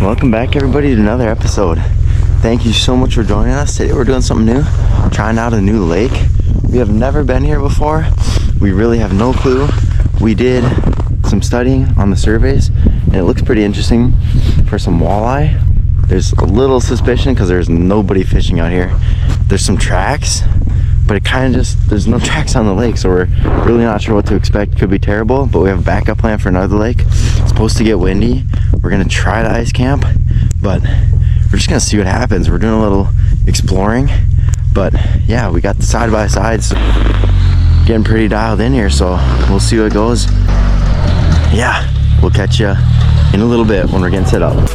Welcome back everybody to another episode. Thank you so much for joining us. Today we're doing something new, trying out a new lake. We have never been here before. We really have no clue. We did some studying on the surveys and it looks pretty interesting for some walleye. There's a little suspicion because there's nobody fishing out here. There's some tracks, but it kind of just, there's no tracks on the lake, so we're really not sure what to expect. Could be terrible, but we have a backup plan for another lake. It's supposed to get windy. We're gonna try to ice camp, but we're just gonna see what happens. We're doing a little exploring, but yeah, we got the side-by-sides getting pretty dialed in here, so we'll see how it goes. Yeah, we'll catch you in a little bit when we're getting set up.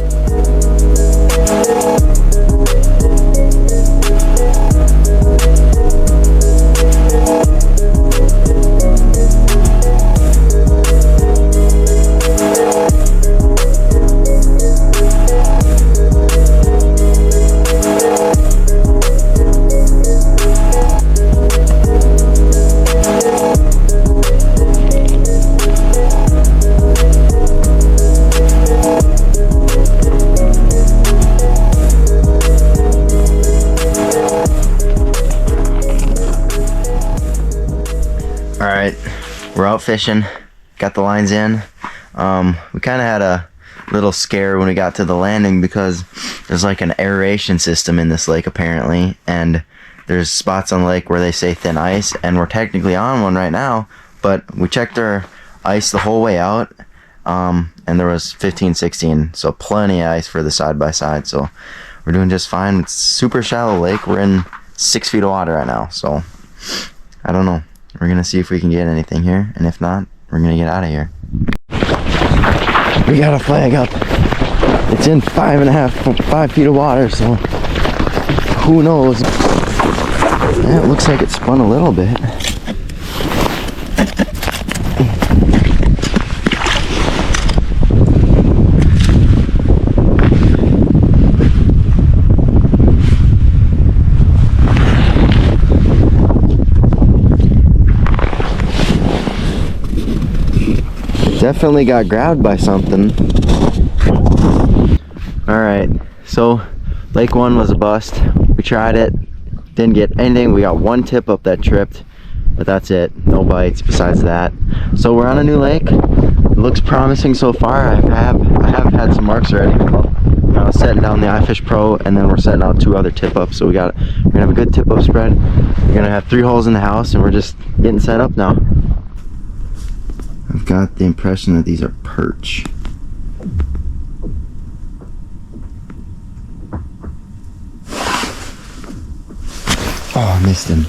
Alright, we're out fishing, got the lines in. We kind of had a little scare when we got to the landing because there's like an aeration system in this lake apparently, and there's spots on the lake where they say thin ice, and we're technically on one right now, but we checked our ice the whole way out, and there was 15, 16, so plenty of ice for the side-by-side, so we're doing just fine. It's super shallow lake. We're in 6 feet of water right now, so I don't know. We're gonna see if we can get anything here, and if not, we're gonna get out of here. We got a flag up. It's in 5 feet of water, so who knows? Yeah, it looks like it spun a little bit. Definitely got grabbed by something. Alright, so Lake 1 was a bust. We tried it, didn't get anything. We got one tip up that tripped, but that's it. No bites besides that. So we're on a new lake. It looks promising so far. I have had some marks already. Setting down the iFish Pro, and then we're setting out 2 other tip-ups. So we're gonna have a good tip-up spread. We're gonna have 3 holes in the house, and we're just getting set up now. I've got the impression that these are perch. Oh, I missed him.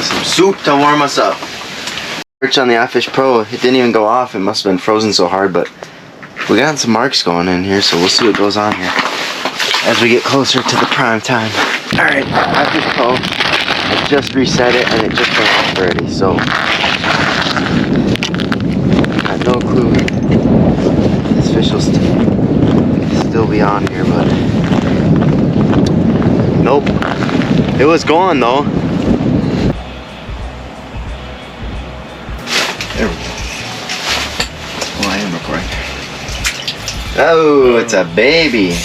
Some soup to warm us up. Perch on the iFish Pro, it didn't even go off. It must have been frozen so hard, but we got some marks going in here, so we'll see what goes on here as we get closer to the prime time. Alright, iFish Pro. I just reset it and it just went off already, so got no clue. This fish will still be on here, but nope. It was going though. There we go. Oh, I am recording. Oh, it's a baby.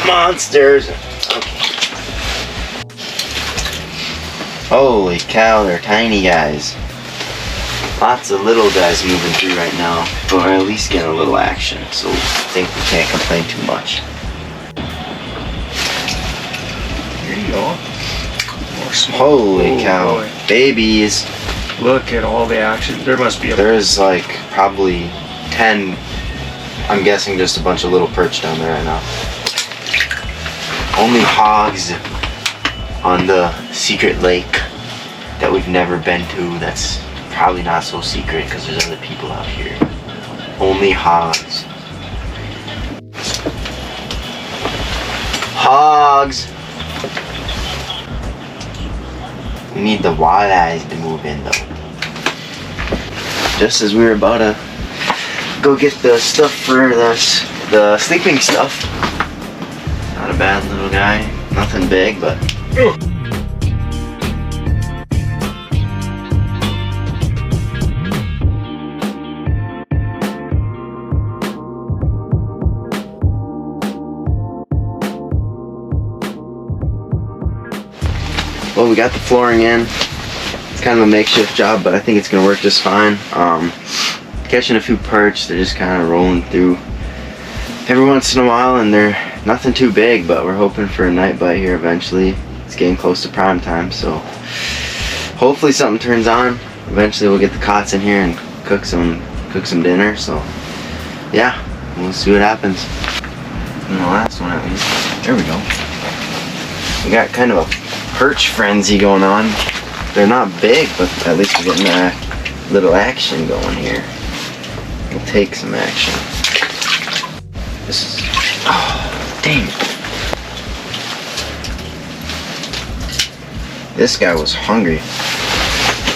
Monsters. Holy cow, they're tiny guys. Lots of little guys moving through right now, but we're at least getting a little action, so I think we can't complain too much. Here you go. Holy cow, boy. Babies. Look at all the action. There must be a... There's like probably 10, I'm guessing just a bunch of little perch down there right now. Only hogs on the secret lake that we've never been to. That's probably not so secret because there's other people out here. Only hogs. Hogs! We need the walleyes to move in though. Just as we were about to go get the stuff for the sleeping stuff. Not a bad little guy. Nothing big, but... Well, we got the flooring in. It's kind of a makeshift job, but I think it's gonna work just fine. Catching a few perch, they're just kind of rolling through every once in a while, and they're nothing too big, but we're hoping for a night bite here eventually. It's getting close to prime time, so hopefully something turns on. Eventually we'll get the cots in here and cook some dinner, so yeah, we'll see what happens. In the last one at least. There we go. We got kind of a perch frenzy going on. They're not big, but at least we're getting a little action going here. We'll take some action. This is, oh, dang. This guy was hungry.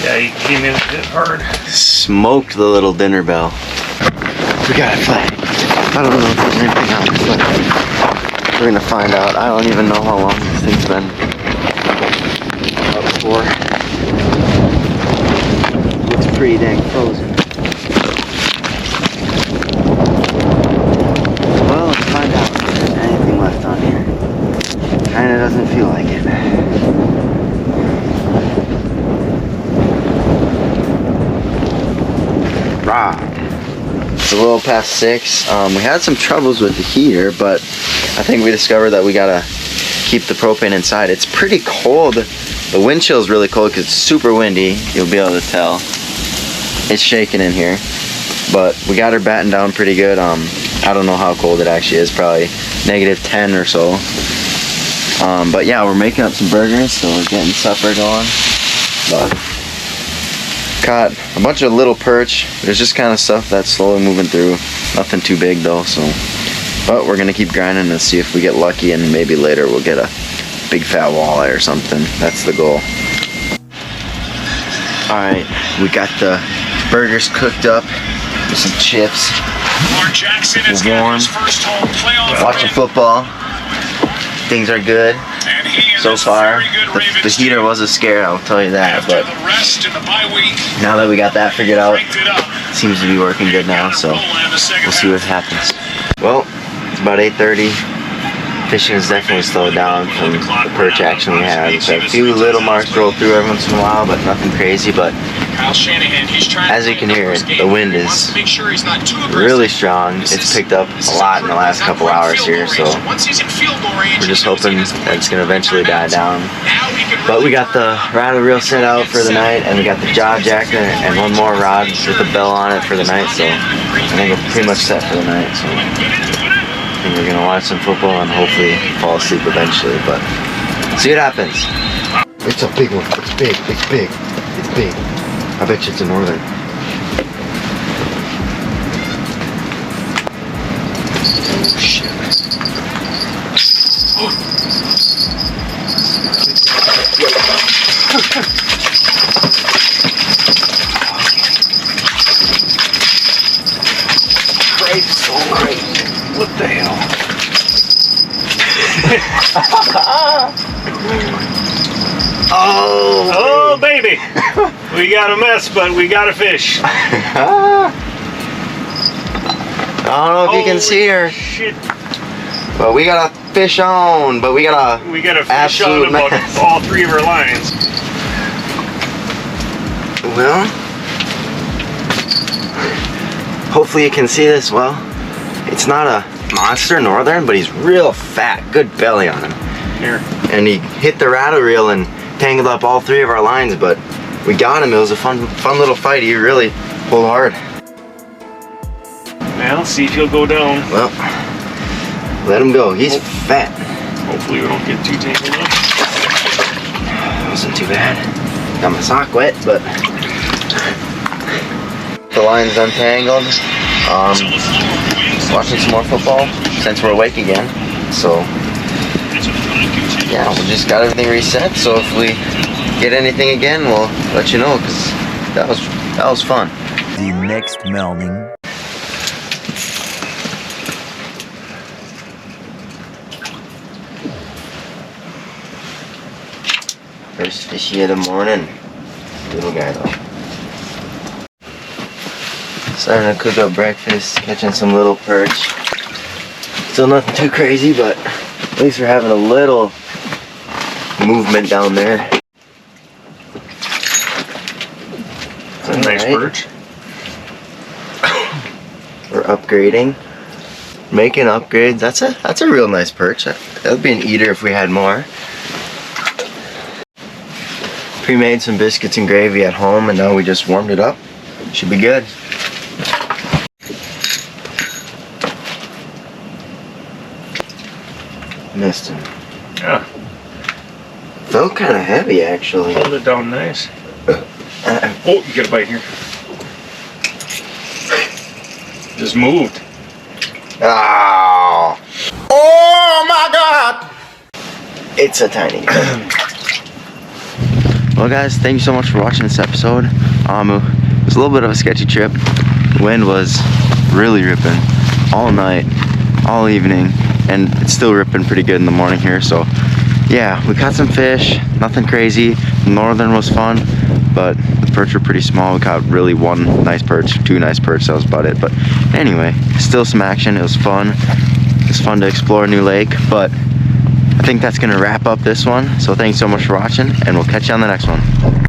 Yeah, he came in a bit hard. Smoked the little dinner bell. We got a flag. I don't know if there's anything on this flag. We're gonna find out. I don't even know how long this thing's been up for. Looks pretty dang frozen. Well, let's find out if there's anything left on here. Kinda doesn't feel like it. Rod. It's a little past 6. We had some troubles with the heater, but I think we discovered that we gotta keep the propane inside. It's pretty cold. The wind chill is really cold because it's super windy. You'll be able to tell. It's shaking in here, but we got her battened down pretty good. I don't know how cold it actually is. Probably -10 or so. But yeah, we're making up some burgers, so we're getting supper going. But caught a bunch of little perch. There's just kind of stuff that's slowly moving through. Nothing too big though, so. But we're gonna keep grinding and see if we get lucky, and maybe later we'll get a big fat walleye or something. That's the goal. Alright, we got the burgers cooked up with some chips. We're warm. Watching football. Things are good so far. The heater was a scare, I'll tell you that, but now that we got that figured out, it seems to be working good now, so we'll see what happens. Well, it's about 8:30. Fishing has definitely slowed down from the perch action we had. We've had a few little marks roll through every once in a while, but nothing crazy. But as you can hear, the wind is really strong. It's picked up a lot in the last couple hours here, so we're just hoping that it's going to eventually die down. But we got the rattle reel set out for the night, and we got the jaw jacker and one more rod with a bell on it for the night, so I think we're pretty much set for the night. So I think we're gonna watch some football and hopefully fall asleep eventually, but see what happens. It's a big one. It's big. It's big. It's big. I bet you it's a northern. Oh shit. Great, so great. What the hell? Oh, baby! We got a mess, but we got a fish. I don't know if you can see her. Shit. But we got a fish on, but we got a fish absolute on about mess. all 3 of our lines. Well, hopefully you can see this well. It's not a monster northern, but he's real fat, good belly on him. Here. And he hit the rattle reel and tangled up all 3 of our lines, but we got him. It was a fun little fight. He really pulled hard. Well, see if he'll go down. Well, let him go. He's fat. Hopefully we don't get too tangled up. Wasn't too bad. Got my sock wet, but the line's untangled. Watching some more football since we're awake again. So yeah, we just got everything reset. So if we get anything again, we'll let you know, because that was fun. The next morning. First fishy of the morning. Little guy though. Starting to cook up breakfast, catching some little perch. Still nothing too crazy, but at least we're having a little movement down there. right? perch. We're upgrading. Making upgrades. That's a real nice perch. That would be an eater if we had more. Pre-made some biscuits and gravy at home, and now we just warmed it up. Should be good. Missed him. Yeah, Felt kind of heavy actually. hold it down nice. Oh, you get a bite here. Just moved. Oh. Oh my God! It's a tiny guy. Well guys, thank you so much for watching this episode. It was a little bit of a sketchy trip. The wind was really ripping all night, all evening, and it's still ripping pretty good in the morning here. So yeah, we caught some fish, nothing crazy. The northern was fun, but the perch were pretty small. We caught really one nice perch, two nice perch, that was about it. But anyway, still some action. It was fun. It's fun to explore a new lake, but I think that's gonna wrap up this one. So thanks so much for watching, and we'll catch you on the next one.